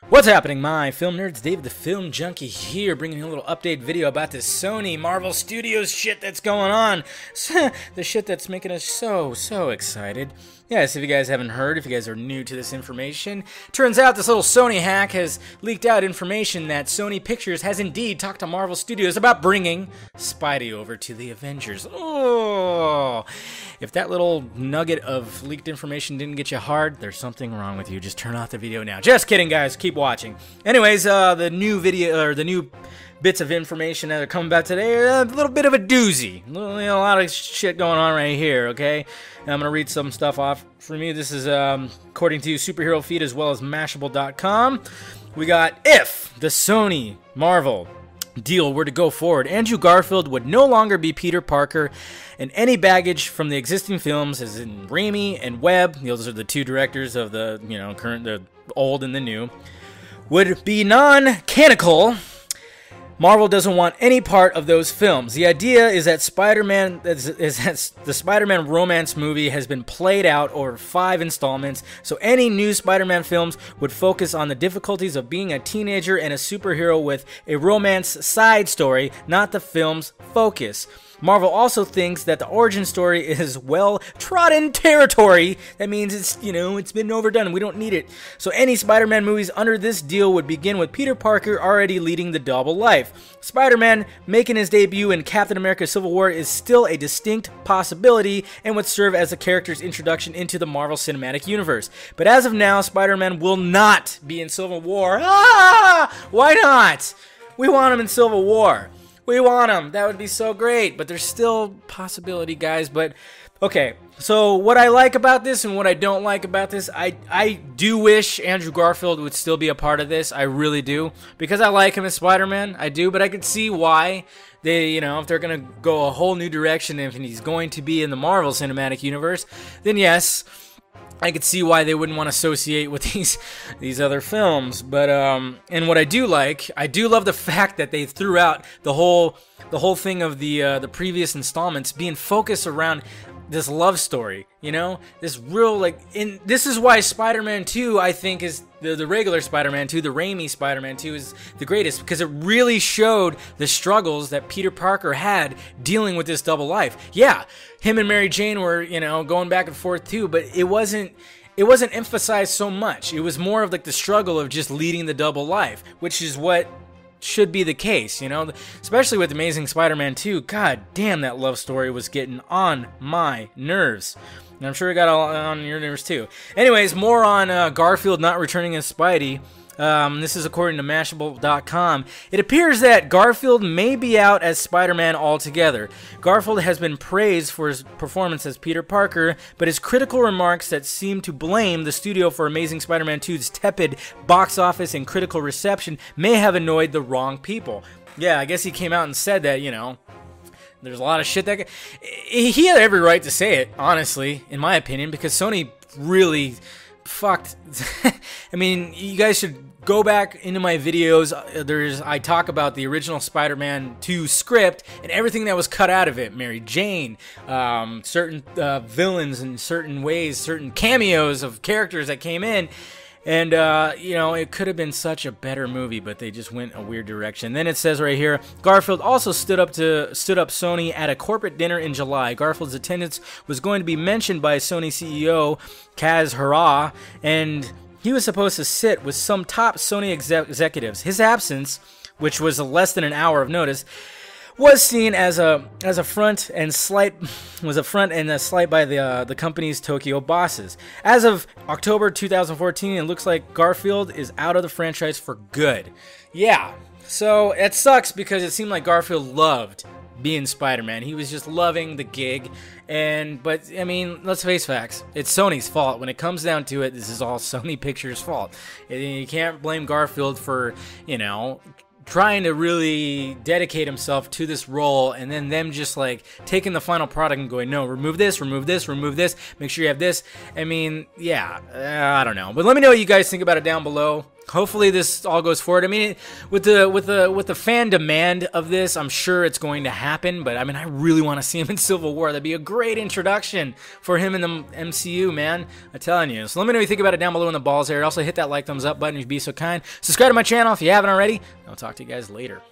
What's happening, my film nerds? Dave the Film Junkie here, bringing you a little update video about this Sony Marvel Studios shit that's going on. The shit that's making us so excited. Yes, if you guys haven't heard, if you guys are new to this information, turns out this little Sony hack has leaked out information that Sony Pictures has indeed talked to Marvel Studios about bringing Spidey over to the Avengers. Oh, if that little nugget of leaked information didn't get you hard, there's something wrong with you. Just turn off the video now. Just kidding, guys. Keep watching. Anyways, the new video, or the new bits of information that are coming back today are a little bit of a doozy. A lot of shit going on right here, okay? And I'm going to read some stuff off from you. This is according to Superhero Feed as well as Mashable.com. We got, if the Sony Marvel deal were to go forward, Andrew Garfield would no longer be Peter Parker, and any baggage from the existing films, as in Raimi and Webb, those are the two directors of the current, the old and the new, would be non-canonical. Marvel doesn't want any part of those films. The idea is that the Spider-Man romance movie has been played out over 5 installments, so any new Spider-Man films would focus on the difficulties of being a teenager and a superhero with a romance side story, not the film's focus. Marvel also thinks that the origin story is well-trodden territory. That means it's been overdone. We don't need it. So any Spider-Man movies under this deal would begin with Peter Parker already leading the double life. Spider-Man making his debut in Captain America Civil War is still a distinct possibility and would serve as the character's introduction into the Marvel Cinematic Universe. But as of now, Spider-Man will not be in Civil War. Why not? We want him in Civil War. We want him. That would be so great. But there's still possibility, guys. But okay, so what I like about this and what I don't like about this, I do wish Andrew Garfield would still be a part of this. I really do, because I like him as Spider-Man. I do, but I could see why they, if they're gonna go a whole new direction, if he's going to be in the Marvel Cinematic Universe, then yes, I could see why they wouldn't want to associate with these other films. But and what I do love the fact that they threw out the whole thing of the previous installments being focused around this love story, this real, this is why Spider-Man 2, I think, is the regular Spider-Man 2, the Raimi Spider-Man 2 is the greatest, because it really showed the struggles that Peter Parker had dealing with this double life. Yeah, him and Mary Jane were, going back and forth too, but it wasn't emphasized so much. It was more of the struggle of just leading the double life, which is what should be the case, especially with Amazing Spider-Man 2. God damn, that love story was getting on my nerves. And I'm sure it got all on your nerves too. Anyways, more on Garfield not returning as Spidey. This is according to Mashable.com. It appears that Garfield may be out as Spider-Man altogether. Garfield has been praised for his performance as Peter Parker, but his critical remarks that seem to blame the studio for Amazing Spider-Man 2's tepid box office and critical reception may have annoyed the wrong people. Yeah, I guess he came out and said that, there's a lot of shit that... He had every right to say it, honestly, in my opinion, because Sony really fucked... I mean, you guys should go back into my videos. I talk about the original Spider-Man 2 script and everything that was cut out of it. Mary Jane, certain villains in certain ways, certain cameos of characters that came in. And, it could have been such a better movie, but they just went a weird direction. Then it says right here, Garfield also stood up Sony at a corporate dinner in July. Garfield's attendance was going to be mentioned by Sony CEO Kaz Hara, and he was supposed to sit with some top Sony executives. His absence, which was less than an hour of notice, was seen as a front and a slight by the company's Tokyo bosses. As of October 2014, it looks like Garfield is out of the franchise for good. Yeah, so it sucks because it seemed like Garfield loved being Spider-Man. He was just loving the gig, but I mean, let's face facts. It's Sony's fault. When it comes down to it, this is all Sony Pictures' fault. You can't blame Garfield for, trying to really dedicate himself to this role, and then them just taking the final product and going, no, remove this, make sure you have this. I mean, yeah, I don't know. But let me know what you guys think about it down below. hopefully this all goes forward. I mean, with the fan demand of this, I'm sure it's going to happen. But I mean, I really want to see him in Civil War. That'd be a great introduction for him in the MCU, man. I'm telling you. So let me know what you think about it down below in the balls area. Also, hit that like, thumbs up button if you'd be so kind. Subscribe to my channel if you haven't already. I'll talk to you guys later.